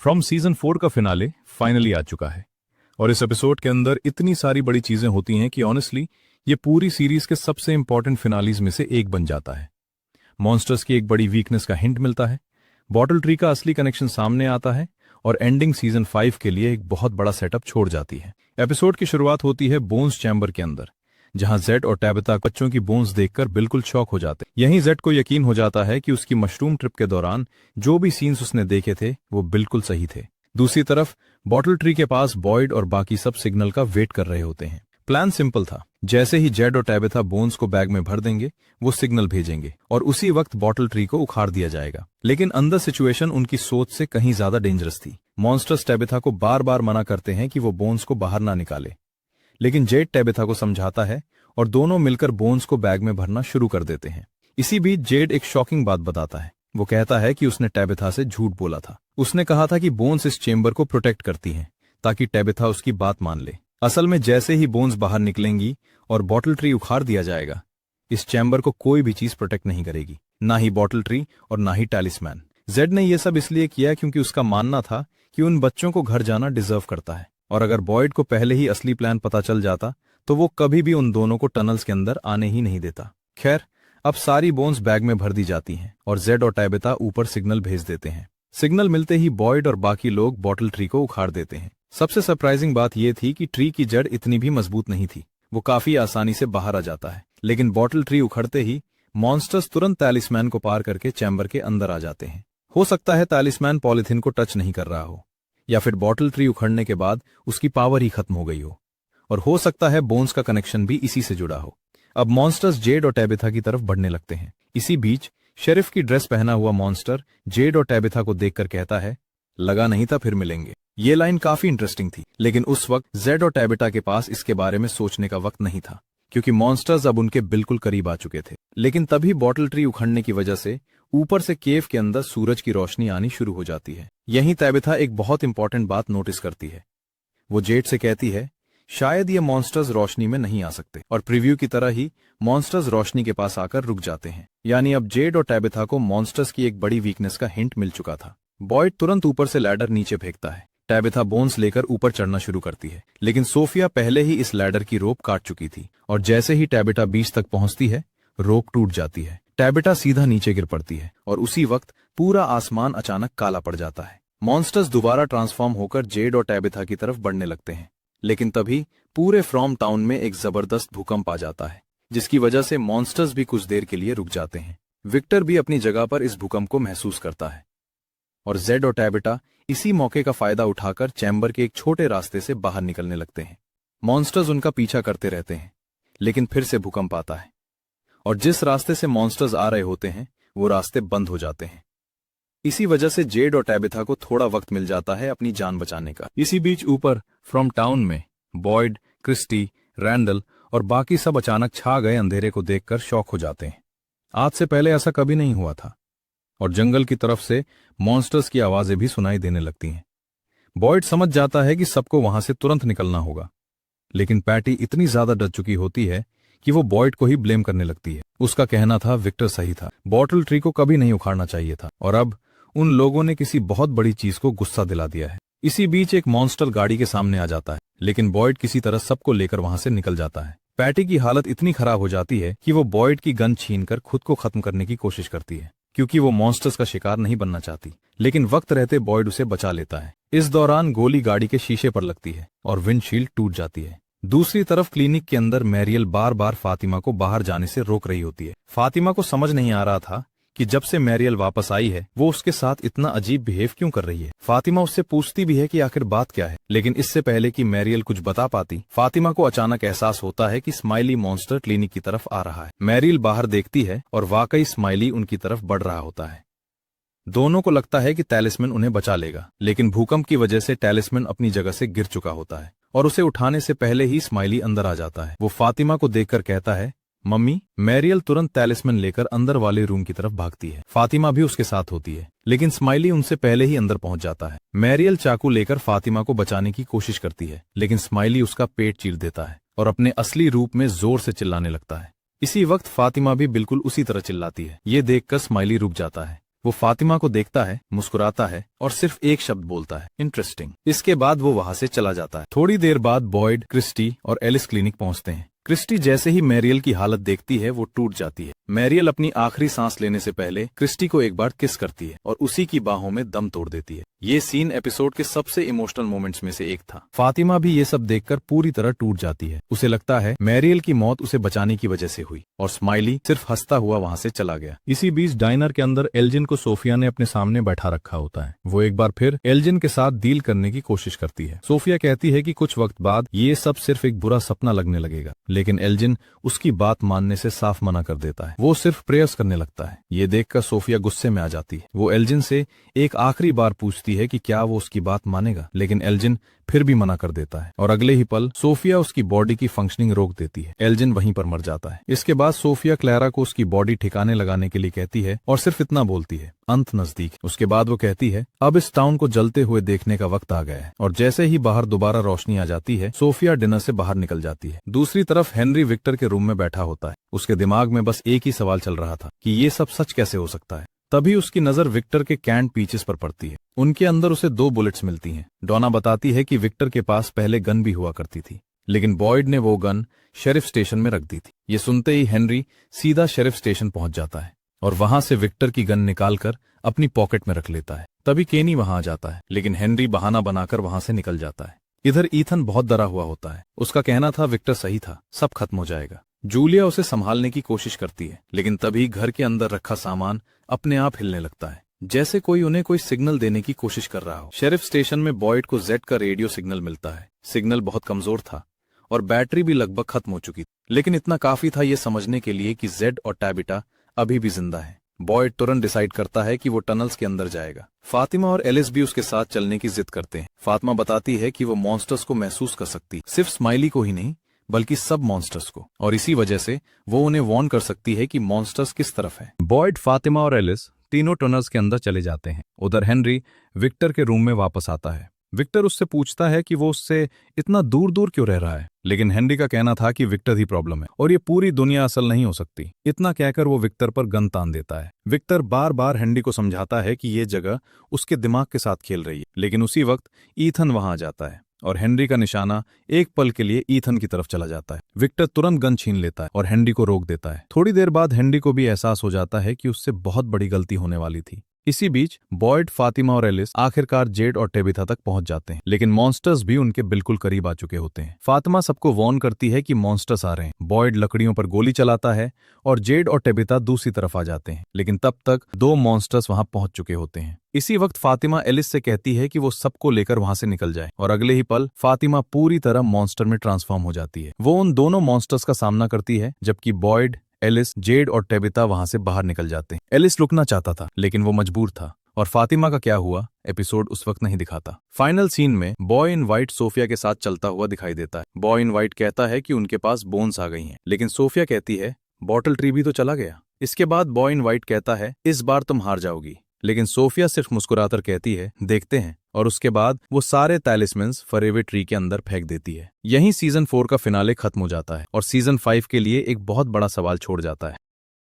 From season 4 का finale finally आ चुका है और इस एपिसोड के अंदर इतनी सारी बड़ी चीजें होती हैं कि ऑनेस्टली ये पूरी सीरीज के सबसे इंपॉर्टेंट फिनालीज में से एक बन जाता है। मॉन्स्टर्स की एक बड़ी वीकनेस का हिंट मिलता है, बॉटल ट्री का असली कनेक्शन सामने आता है और एंडिंग सीजन 5 के लिए एक बहुत बड़ा सेटअप छोड़ जाती है। एपिसोड की शुरुआत होती है बोन्स चैम्बर के अंदर, जहां जेड और टैबिथा बच्चों की बोन्स देखकर बिल्कुल शॉक हो जाते। यहीं जेड को यकीन हो जाता है कि उसकी मशरूम ट्रिप के दौरान जो भी सीन्स उसने देखे थे वो बिल्कुल सही थे। दूसरी तरफ बॉटल ट्री के पास बॉयड और बाकी सब सिग्नल का वेट कर रहे होते हैं। प्लान सिंपल था, जैसे ही जेड और टैबिथा बोन्स को बैग में भर देंगे वो सिग्नल भेजेंगे और उसी वक्त बॉटल ट्री को उखाड़ दिया जाएगा। लेकिन अंदर सिचुएशन उनकी सोच से कहीं ज्यादा डेंजरस थी। मॉन्स्टर्स टैबिथा को बार बार मना करते हैं कि वो बोन्स को बाहर ना निकाले, लेकिन जेड टैबिथा को समझाता है और दोनों मिलकर बोन्स को बैग में भरना शुरू कर देते हैं। इसी बीच जेड एक शॉकिंग बात बताता है। वो कहता है कि उसने टैबिथा से झूठ बोला था। उसने कहा था कि बोन्स इस चेंबर को प्रोटेक्ट करती हैं ताकि टैबिथा उसकी बात मान ले। असल में जैसे ही बोन्स बाहर निकलेंगी और बॉटल ट्री उखाड़ दिया जाएगा, इस चैम्बर को कोई भी चीज प्रोटेक्ट नहीं करेगी, ना ही बॉटल ट्री और ना ही टैलिस्मैन। जेड ने यह सब इसलिए किया क्योंकि उसका मानना था कि उन बच्चों को घर जाना डिजर्व करता है और अगर बॉयड को पहले ही असली प्लान पता चल जाता तो वो कभी भी उन दोनों को टनल्स के अंदर आने ही नहीं देता। खैर, अब सारी बोन्स बैग में भर दी जाती हैं और जेड और टैबिथा ऊपर सिग्नल भेज देते हैं। सिग्नल मिलते ही बॉयड और बाकी लोग बॉटल ट्री को उखाड़ देते हैं। सबसे सरप्राइजिंग बात यह थी कि ट्री की जड़ इतनी भी मजबूत नहीं थी, वो काफी आसानी से बाहर आ जाता है। लेकिन बॉटल ट्री उखड़ते ही मॉन्स्टर्स तुरंत टैलिस्मैन को पार करके चैम्बर के अंदर आ जाते हैं। हो सकता है टैलिस्मैन पॉलिथीन को टच नहीं कर रहा हो, या फिर बॉटल ट्री उखड़ने के बाद उसकी पावर ही खत्म हो गई हो, और हो सकता है बोन्स का कनेक्शन भी इसी से जुड़ा हो। अब मॉन्स्टर्स जेड और टैबिथा की तरफ बढ़ने लगते हैं। इसी बीच शेरिफ की ड्रेस पहना हुआ मॉन्स्टर जेड और टैबिथा को देखकर कहता है, लगा नहीं था फिर मिलेंगे। ये लाइन काफी इंटरेस्टिंग थी, लेकिन उस वक्त जेड और टैबिथा के पास इसके बारे में सोचने का वक्त नहीं था क्योंकि मॉन्स्टर्स अब उनके बिल्कुल करीब आ चुके थे। लेकिन तभी बॉटल ट्री उखड़ने की वजह से ऊपर से केव के अंदर सूरज की रोशनी आनी शुरू हो जाती है। यहीं टैबिथा एक बहुत इंपॉर्टेंट बात नोटिस करती है। वो जेड से कहती है, शायद ये मॉन्स्टर्स रोशनी में नहीं आ सकते, और प्रीव्यू की तरह ही मॉन्स्टर्स रोशनी के पास आकर रुक जाते हैं। यानी अब जेड और टैबिथा को मॉन्स्टर्स की एक बड़ी वीकनेस का हिंट मिल चुका था। बॉयड तुरंत ऊपर से लैडर नीचे फेंकता है। टैबिथा बोन्स लेकर ऊपर चढ़ना शुरू करती है, लेकिन सोफिया पहले ही इस लैडर की रोप काट चुकी थी और जैसे ही टैबिथा बीच तक पहुंचती है, रोप टूट जाती है। टैबिथा सीधा नीचे गिर पड़ती है और उसी वक्त पूरा आसमान अचानक काला पड़ जाता है। मॉन्स्टर्स दोबारा ट्रांसफॉर्म होकर जेड और टैबिथा की तरफ बढ़ने लगते हैं, लेकिन तभी पूरे फ्रॉम टाउन में एक जबरदस्त भूकंप आ जाता है, जिसकी वजह से मॉन्स्टर्स भी कुछ देर के लिए रुक जाते हैं। विक्टर भी अपनी जगह पर इस भूकंप को महसूस करता है और जेड और टैबिथा इसी मौके का फायदा उठाकर चैम्बर के एक छोटे रास्ते से बाहर निकलने लगते हैं। मॉन्स्टर्स उनका पीछा करते रहते हैं, लेकिन फिर से भूकंप आता है और जिस रास्ते से मॉन्स्टर्स आ रहे होते हैं वो रास्ते बंद हो जाते हैं। इसी वजह से जेड और टैबिथा को थोड़ा वक्त मिल जाता है अपनी जान बचाने का। इसी बीच ऊपर फ्रॉम टाउन में बॉयड, क्रिस्टी, रैंडल और बाकी सब अचानक छा गए अंधेरे को देखकर शॉक हो जाते हैं। आज से पहले ऐसा कभी नहीं हुआ था और जंगल की तरफ से मॉन्स्टर्स की आवाजें भी सुनाई देने लगती हैं। बॉयड समझ जाता है कि सबको वहां से तुरंत निकलना होगा, लेकिन पैटी इतनी ज्यादा डर चुकी होती है कि वो बॉयड को ही ब्लेम करने लगती है। उसका कहना था विक्टर सही था, बॉटल ट्री को कभी नहीं उखाड़ना चाहिए था, और अब उन लोगों ने किसी बहुत बड़ी चीज को गुस्सा दिला दिया है। इसी बीच एक मॉन्स्टर गाड़ी के सामने आ जाता है, लेकिन बॉयड किसी तरह सबको लेकर वहां से निकल जाता है। पैटी की हालत इतनी खराब हो जाती है कि वो बॉयड की गन छीनकर खुद को खत्म करने की कोशिश करती है, क्योंकि वो मॉन्स्टर्स का शिकार नहीं बनना चाहती। लेकिन वक्त रहते बॉयड उसे बचा लेता है। इस दौरान गोली गाड़ी के शीशे पर लगती है और विंडशील्ड टूट जाती है। दूसरी तरफ क्लिनिक के अंदर मैरियल बार बार फातिमा को बाहर जाने से रोक रही होती है। फातिमा को समझ नहीं आ रहा था कि जब से मैरियल वापस आई है वो उसके साथ इतना अजीब बिहेव क्यों कर रही है। फातिमा उससे पूछती भी है कि आखिर बात क्या है, लेकिन इससे पहले कि मैरियल कुछ बता पाती, फातिमा को अचानक एहसास होता है कि स्माइली मॉन्स्टर क्लिनिक की तरफ आ रहा है। मैरियल बाहर देखती है और वाकई स्माइली उनकी तरफ बढ़ रहा होता है। दोनों को लगता है कि टैलिस्मैन उन्हें बचा लेगा, लेकिन भूकंप की वजह से टैलिस्मैन अपनी जगह से गिर चुका होता है और उसे उठाने से पहले ही स्माइली अंदर आ जाता है। वो फातिमा को देखकर कहता है, मम्मी। मैरियल तुरंत टैलिस्मैन लेकर अंदर वाले रूम की तरफ भागती है। फातिमा भी उसके साथ होती है, लेकिन स्माइली उनसे पहले ही अंदर पहुंच जाता है। मैरियल चाकू लेकर फातिमा को बचाने की कोशिश करती है, लेकिन स्माइली उसका पेट चीर देता है और अपने असली रूप में जोर से चिल्लाने लगता है। इसी वक्त फातिमा भी बिल्कुल उसी तरह चिल्लाती है। ये देखकर स्माइली रुक जाता है। वो फातिमा को देखता है, मुस्कुराता है और सिर्फ एक शब्द बोलता है, इंटरेस्टिंग। इसके बाद वो वहां से चला जाता है। थोड़ी देर बाद बॉयड, क्रिस्टी और एलिस क्लिनिक पहुंचते हैं। क्रिस्टी जैसे ही मैरियल की हालत देखती है वो टूट जाती है। मैरियल अपनी आखिरी सांस लेने से पहले क्रिस्टी को एक बार किस करती है और उसी की बाहों में दम तोड़ देती है। ये सीन एपिसोड के सबसे इमोशनल मोमेंट्स में से एक था। फातिमा भी ये सब देखकर पूरी तरह टूट जाती है। उसे लगता है मैरियल की मौत उसे बचाने की वजह से हुई और स्माइली सिर्फ हंसता हुआ वहां से चला गया। इसी बीच डाइनर के अंदर एल्जिन को सोफिया ने अपने सामने बैठा रखा होता है। वो एक बार फिर एल्जिन के साथ डील करने की कोशिश करती है। सोफिया कहती है कि कुछ वक्त बाद ये सब सिर्फ एक बुरा सपना लगने लगेगा, लेकिन एल्जिन उसकी बात मानने से साफ मना कर देता है। वो सिर्फ प्रेयर्स करने लगता है। ये देखकर सोफिया गुस्से में आ जाती है। वो एल्जिन से एक आखिरी बार पूछती है कि क्या वो उसकी बात मानेगा, लेकिन एल्जिन फिर भी मना कर देता है और अगले ही पल सोफिया उसकी बॉडी की फंक्शनिंग रोक देती है। एल्जिन वहीं पर मर जाता है। इसके बाद सोफिया क्लैरा को उसकी बॉडी ठिकाने लगाने के लिए कहती है और सिर्फ इतना बोलती है, अंत नजदीक। उसके बाद वो कहती है, अब इस टाउन को जलते हुए देखने का वक्त आ गया है। और जैसे ही बाहर दोबारा रोशनी आ जाती है, सोफिया डिनर से बाहर निकल जाती है। दूसरी तरफ हेनरी विक्टर के रूम में बैठा होता है। उसके दिमाग में बस एक ही सवाल चल रहा था कि ये सब सच कैसे हो सकता है। तभी उसकी नजर विक्टर के कैंड पीचेस पर पड़ती है। उनके अंदर उसे 2 बुलेट्स मिलती हैं। डोना बताती है कि विक्टर के पास पहले गन भी हुआ करती थी, लेकिन बॉयड ने वो गन शेरिफ स्टेशन में रख दी थी। ये सुनते ही हेनरी सीधा शेरिफ स्टेशन पहुंच जाता है और वहां से विक्टर की गन निकालकर अपनी पॉकेट में रख लेता है। तभी केनी वहां आ जाता है, लेकिन हेनरी बहाना बनाकर वहां से निकल जाता है। इधर ईथन बहुत डरा हुआ होता है। उसका कहना था विक्टर सही था, सब खत्म हो जाएगा। जूलिया उसे संभालने की कोशिश करती है, लेकिन तभी घर के अंदर रखा सामान अपने आप हिलने लगता है, जैसे कोई उन्हें कोई सिग्नल देने की कोशिश कर रहा हो। शेरिफ स्टेशन में बॉयड को जेड का रेडियो सिग्नल मिलता है। सिग्नल बहुत कमजोर था और बैटरी भी लगभग खत्म हो चुकी थी, लेकिन इतना काफी था ये समझने के लिए कि जेड और टैबिटा अभी भी जिंदा है। बॉयड तुरंत डिसाइड करता है कि वो टनल्स के अंदर जाएगा। फातिमा और एलिस भी उसके साथ चलने की जिद करते हैं। फातिमा बताती है कि वो मॉन्स्टर्स को महसूस कर सकती, सिर्फ स्माइली को ही नहीं बल्कि सब मॉन्स्टर्स को, और इसी वजह से वो उन्हें वार्न कर सकती है कि मॉन्स्टर्स किस तरफ है। बॉयड, फातिमा और एलिस तीनों टनल्स के अंदर चले जाते हैं। उधर हेनरी विक्टर के रूम में वापस आता है। विक्टर उससे पूछता है कि वो उससे इतना दूर दूर क्यों रह रहा है, लेकिन हेनरी का कहना था कि विक्टर ही प्रॉब्लम है और ये पूरी दुनिया असल नहीं हो सकती। इतना कहकर वो विक्टर पर गन तान देता है। विक्टर बार बार हेनरी को समझाता है कि ये जगह उसके दिमाग के साथ खेल रही है, लेकिन उसी वक्त ईथन वहां आ जाता है और हेनरी का निशाना एक पल के लिए ईथन की तरफ चला जाता है। विक्टर तुरंत गन छीन लेता है और हेनरी को रोक देता है। थोड़ी देर बाद हेनरी को भी एहसास हो जाता है कि उससे बहुत बड़ी गलती होने वाली थी। इसी बीच बॉयड, फातिमा और एलिस आखिरकार जेड और टेबिथा तक पहुंच जाते हैं, लेकिन मॉन्स्टर्स भी उनके बिल्कुल करीब आ चुके होते हैं। फातिमा सबको वार्न करती है कि मॉन्स्टर्स आ रहे हैं। बॉयड लकड़ियों पर गोली चलाता है और जेड और टेबिथा दूसरी तरफ आ जाते हैं, लेकिन तब तक 2 मॉन्स्टर्स वहां पहुंच चुके होते हैं। इसी वक्त फातिमा एलिस से कहती है कि वो सबको लेकर वहां से निकल जाए और अगले ही पल फातिमा पूरी तरह मॉन्स्टर में ट्रांसफॉर्म हो जाती है। वो उन दोनों मॉन्स्टर्स का सामना करती है, जबकि बॉयड, एलिस, जेड और टेबिथा वहां से बाहर निकल जाते हैं। एलिस रुकना चाहता था, लेकिन वो मजबूर था, और फातिमा का क्या हुआ एपिसोड उस वक्त नहीं दिखाता। फाइनल सीन में बॉय इन व्हाइट सोफिया के साथ चलता हुआ दिखाई देता है। बॉय इन व्हाइट कहता है कि उनके पास बोन्स आ गई हैं, लेकिन सोफिया कहती है बॉटल ट्री भी तो चला गया। इसके बाद बॉय इन व्हाइट कहता है इस बार तुम हार जाओगी, लेकिन सोफिया सिर्फ मुस्कुराकर कहती है देखते हैं, और उसके बाद वो सारे टैलिस्मन्स फरेवे ट्री के अंदर फेंक देती है। यहीं सीजन 4 का फिनाले खत्म हो जाता है और सीजन 5 के लिए एक बहुत बड़ा सवाल छोड़ जाता है।